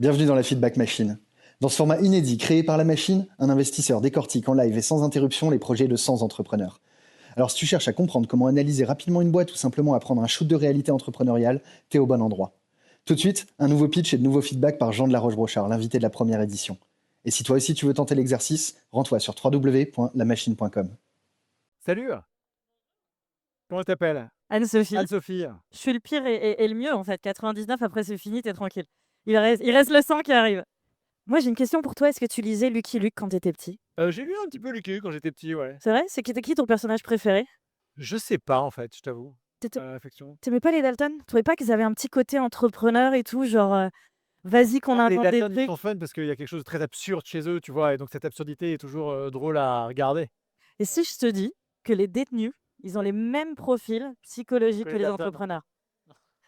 Bienvenue dans la Feedback Machine. Dans ce format inédit créé par la machine, un investisseur décortique en live et sans interruption les projets de 100 entrepreneurs. Alors si tu cherches à comprendre comment analyser rapidement une boîte ou simplement à prendre un shoot de réalité entrepreneuriale, t'es au bon endroit. Tout de suite, un nouveau pitch et de nouveaux feedbacks par Jean de la Roche-Brochard, l'invité de la première édition. Et si toi aussi tu veux tenter l'exercice, rends-toi sur www.lamachine.com. Salut! Comment tu t'appelles? Anne-Sophie. Anne-Sophie. Je suis le pire et le mieux en fait. 99, après c'est fini, t'es tranquille. Il reste le 100 qui arrive. Moi j'ai une question pour toi. Est-ce que tu lisais Lucky Luke quand t'étais petit? J'ai lu un petit peu Lucky Luke quand j'étais petit, ouais. C'est vrai? C'était qui ton personnage préféré? Je sais pas en fait, je t'avoue. T'étais- Réflexion. T'aimais pas les Dalton? Tu trouvais pas qu'ils avaient un petit côté entrepreneur et tout, genre vas-y qu'on Les invente des Dalton, ils trucs? sont fun parce qu'il y a quelque chose de très absurde chez eux, tu vois? Et donc cette absurdité est toujours, drôle à regarder. Et si je te dis que les détenus, ils ont les mêmes profils psychologiques Que que les les Dalton. entrepreneurs?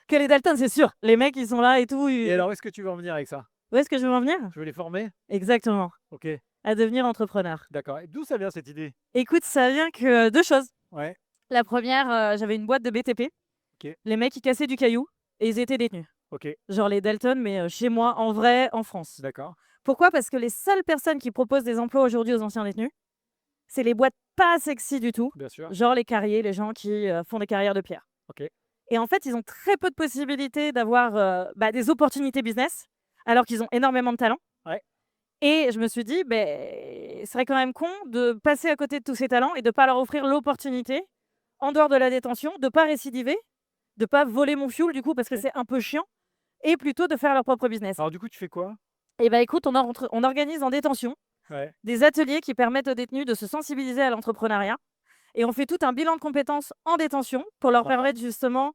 Que les Dalton, c'est sûr. Les mecs, ils sont là et tout. Et alors, où est-ce que tu veux en venir avec ça? Où est-ce que je veux en venir? Tu veux les former? Exactement. OK, À devenir entrepreneur. d'accord. Et d'où ça vient cette idée? Écoute, ça vient que deux choses. Ouais, La première, j'avais une boîte de BTP. OK, Les mecs, ils cassaient du caillou et ils étaient détenus. OK, Genre les Dalton, mais chez moi, en vrai, en France. d'accord. Pourquoi? Parce que les seules personnes qui proposent des emplois aujourd'hui aux anciens détenus, c'est les boîtes pas sexy du tout, Bien sûr. genre les carriers, les gens qui font des carrières de pierre. OK. Et en fait, ils ont très peu de possibilités d'avoir des opportunités business, alors qu'ils ont énormément de talent. Ouais. Et je me suis dit, ce serait quand même con de passer à côté de tous ces talents et de ne pas leur offrir l'opportunité, en dehors de la détention, de ne pas récidiver, de ne pas voler mon fioul du coup, parce que OK. c'est un peu chiant, et plutôt de faire leur propre business. Alors du coup, tu fais quoi? Et écoute, on organise en détention Ouais, des ateliers qui permettent aux détenus de se sensibiliser à l'entrepreneuriat. Et on fait tout un bilan de compétences en détention pour leur sympa. permettre justement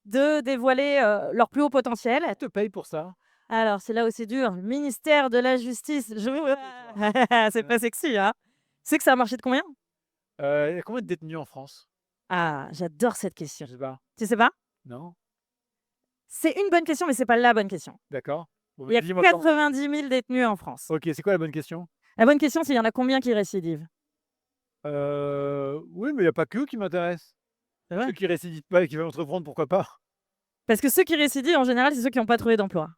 de dévoiler leur plus haut potentiel. Qui te paye pour ça? Alors, c'est là où c'est dur. Le ministère de la Justice. C'est pas sexy, hein? Tu sais que ça a marché de combien? Il y a combien de détenus en France? Ah, j'adore cette Je question. sais pas. Tu sais pas? Non? C'est une bonne question, mais c'est pas la bonne question. D'accord. Bon, Il y a dis-moi quand. 90 000 détenus en France. OK, c'est quoi la bonne question? La bonne question, c'est il y en a combien qui récidivent? Oui, mais il y a pas que eux qui m'intéressent. C'est vrai? Ceux qui récidivent pas et qui veulent entreprendre, pourquoi pas? Parce que ceux qui récidivent, en général, c'est ceux qui n'ont pas trouvé d'emploi.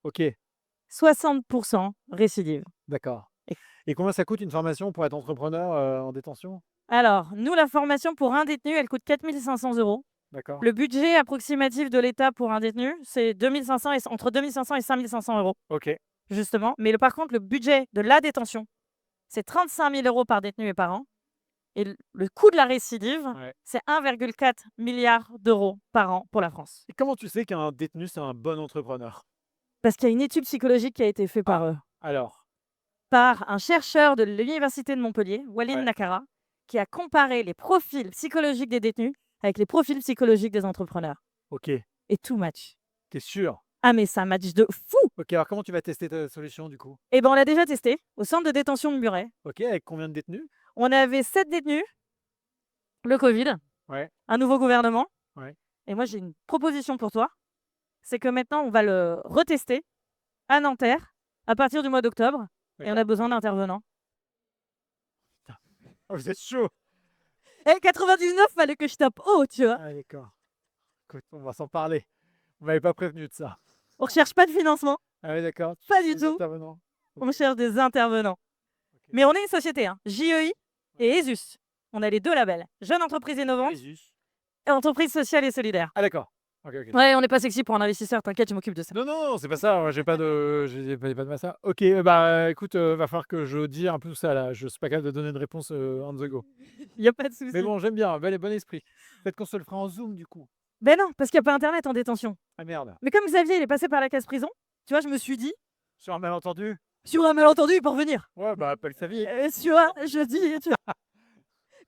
OK, 60% récidivent. d'accord. Et- Et combien ça coûte une formation pour être entrepreneur, en détention? Alors, nous, la formation pour un détenu, elle coûte 4 500 €. D'accord. Le budget approximatif de l'État pour un détenu, c'est 2500 entre 2500 et 5500 €, OK, justement. Mais par contre, le budget de la détention, c'est 35 000 € par détenu et par an. Et le coût de la récidive, ouais. c'est 1,4 milliard d'euros par an pour la France. Et comment tu sais qu'un détenu, c'est un bon entrepreneur? Parce qu'il y a une étude psychologique qui a été faite Ah, alors? par un chercheur de l'université de Montpellier, Walid Ouais. Nakara, qui a comparé les profils psychologiques des détenus avec les profils psychologiques des entrepreneurs. OK, Et tout match. tu es sûr? Ah mais ça match de fou! OK, alors comment tu vas tester ta solution, du coup? Et on l'a déjà testé au centre de détention de Muret. OK, avec combien de détenus? On avait 7 détenus, le Covid, Ouais, un nouveau gouvernement. ouais. Et moi, j'ai une proposition pour toi. C'est que maintenant, on va le retester à Nanterre à partir du mois d'octobre. Et on D'accord. a besoin d'intervenants. Ah, vous êtes chaud! Et 99, fallait que je tape haut, tu vois. Ah d'accord. Écoute, on va s'en parler. Vous m'avez pas prévenu de ça. On recherche pas de financement, Ah ouais, d'accord. pas du Des tout. intervenants. On cherche des intervenants. OK. Mais on est une société, hein. JEI et ESUS. On a les deux labels. Jeune entreprise innovante Jésus. et entreprise sociale et solidaire. Ah d'accord. OK, OK. Ouais, on n'est pas sexy pour un investisseur, t'inquiète, je m'occupe de ça. Non, non, non, c'est pas ça, moi j'ai pas de massa. OK, écoute, va falloir que je dise un peu tout ça là, je suis pas capable de donner une réponse, on the go. Il y a pas de souci. Mais bon, j'aime bien, bon esprit. Peut-être qu'on se le fera en Zoom du coup. Ben non, parce qu'il n'y a pas internet en détention. Ah merde, Mais comme Xavier, il est passé par la case prison, tu vois, je me suis dit, sur un malentendu? sur un malentendu, il peut revenir. Ouais, bah appelle sa vie. Tu vois, je dis, tu vois,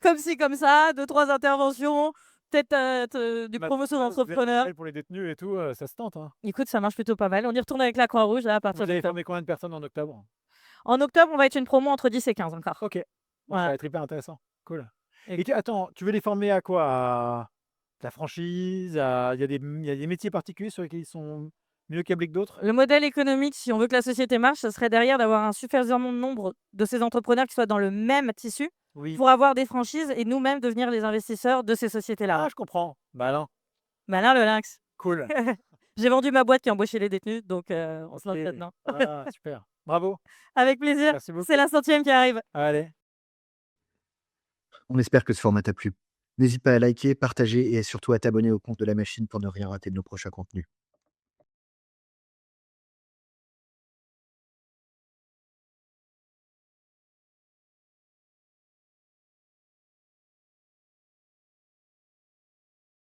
comme ci, comme ça, 2-3 interventions, peut-être des Bah, promotions ça, c'est d'entrepreneurs. virtuel pour les détenus et tout, ça se tente, hein. Écoute, ça marche plutôt pas mal. On y retourne avec la Croix-Rouge là, à Vous partir allez d'octobre. former combien de personnes en octobre? En octobre, on va être une promo entre 10 et 15 encore. OK, bon, ça Voilà. va être hyper intéressant. Cool. Et- Et attends, tu veux les former à quoi? À la franchise? Il y a des métiers particuliers sur lesquels ils sont mieux câblés que d'autres? Le modèle économique, si on veut que la société marche, ce serait derrière d'avoir un suffisamment de nombre de ces entrepreneurs qui soient dans le même tissu Oui. pour avoir des franchises et nous-mêmes devenir les investisseurs de ces sociétés-là. Ah, je comprends. Malin. Malin le lynx. Cool. J'ai vendu ma boîte qui embauchait les détenus, donc on se lance Ok. là-dedans. Ah, super. Bravo. Avec plaisir. Merci beaucoup. C'est la 100e qui arrive. Allez. On espère que ce format t'a plu. N'hésite pas à liker, partager et surtout à t'abonner au compte de la machine pour ne rien rater de nos prochains contenus.